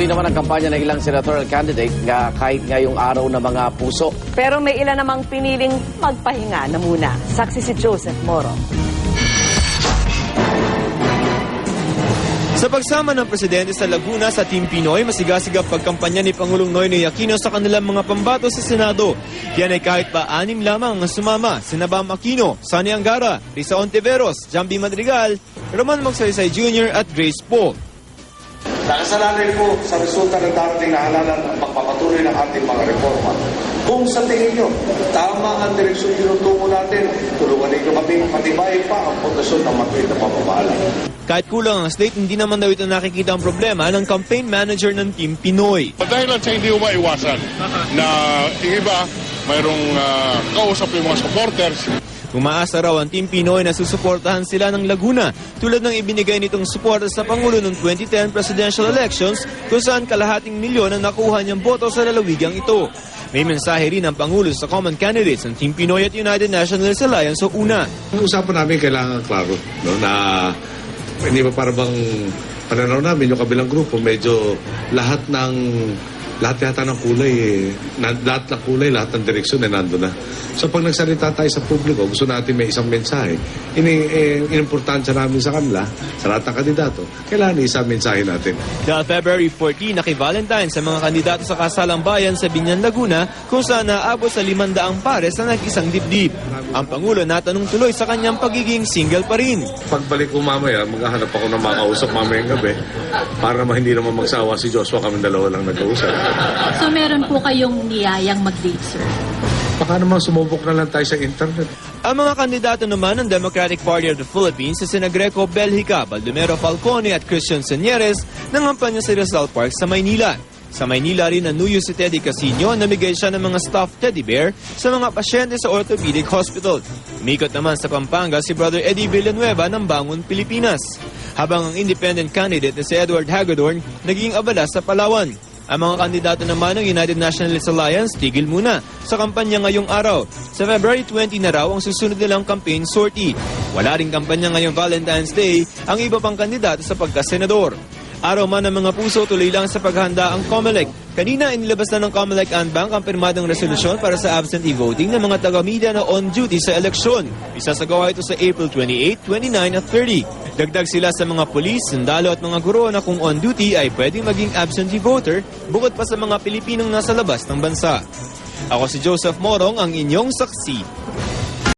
Patuloy naman ang kampanya ng ilang senatorial candidate kahit ngayong araw na mga puso. Pero may ilan namang piniling magpahinga na muna. Saksi si Joseph Moro. Sa pagsama ng presidente sa Laguna sa Team Pinoy, masigasigap pagkampanya ni Pangulong Noynoy Aquino sa kanilang mga pambato sa Senado. Yan ay kahit pa 6 lamang ang sumama, sina Bam Aquino, Sonny Angara, Risa Ontiveros, Jambi Madrigal, Roman Magsaysay Jr. at Grace Poe. Nakasalalay po sa resulta ng darating na halalan ang pagpapatuloy ng ating mga reforma. Kung sa tingin nyo, tama ang direksyon tinutungo natin, tulungan ninyo kami patibayin pa ang pundasyon ng matuwid na pamamahala. Kahit kulang ang slate, hindi naman daw ito nakikita ang problema ng campaign manager ng Team Pinoy. Dahil sa hindi mo maiwasan na yung iba, mayroong kausap yung mga supporters. Umaasa raw ang Team Pinoy na susuportahan sila ng Laguna tulad ng ibinigay nitong suporta sa Pangulo noong 2010 presidential elections kung saan kalahating milyon ang nakuha niyang boto sa lalawigang ito. May mensahe rin ang Pangulo sa common candidates ng Team Pinoy at United Nationalist Alliance o UNA. Ang usapan namin kailangan klaro, no, na hindi ba parang pananaw namin yung kabilang grupo medyo lahat yata ng kulay lahat ng kulay, lahat ng direksyon ay nandun na. So pag nagsalita tayo sa publiko, gusto natin may isang mensahe. Inimportansya namin sa kanila, sa lahat ng kandidato, kailangan isang mensahe natin. Dahil February 14, naki-Valentine sa mga kandidato sa Kasalang Bayan sa Binyan, Laguna, kung saan naabot sa 500 pares na nag-isang dibdib. Ang Pangulo natanong tuloy sa kanyang pagiging single pa rin. Pagbalik ko mamaya, maghahanap ako ng makausap mamayang gabi para hindi naman magsawa si Joshua, kami dalawa lang nag-uusap. So meron po kayong niyayang mag-date, sir? Baka naman sumubok na lang tayo sa internet. Ang mga kandidato naman ng Democratic Party of the Philippines sa sina Greco Belhica, Baldomero Falcone at Christian Señeres nangampanya sa Rizal Park sa Maynila. Sa Maynila rin nanuyo si Teddy Casino, namigay siya ng mga stuffed teddy bear sa mga pasyente sa orthopedic hospital. Umikot naman sa Pampanga si Brother Eddie Villanueva ng Bangon Pilipinas. Habang ang independent candidate na si Edward Hagedorn naging abala sa Palawan. Ang mga kandidato naman ng United Nationalist Alliance tigil muna sa kampanya ngayong araw. Sa February 20 na raw ang susunod nilang campaign sortie. Wala ring kampanya ngayong Valentine's Day ang iba pang kandidato sa pagkasenador. Araw man ng mga puso, tuloy lang sa paghanda ang COMELEC. Kanina inilabas na ng COMELEC Anbank ang pirmadong resolusyon para sa absentee voting ng mga taga-media na on duty sa eleksyon. Isasagawa ito sa April 28, 29 at 30. Dagdag sila sa mga pulis, sundalo at mga guro na kung on duty ay pwedeng maging absentee voter bukod pa sa mga Pilipinong nasa labas ng bansa. Ako si Joseph Morong, ang inyong saksi.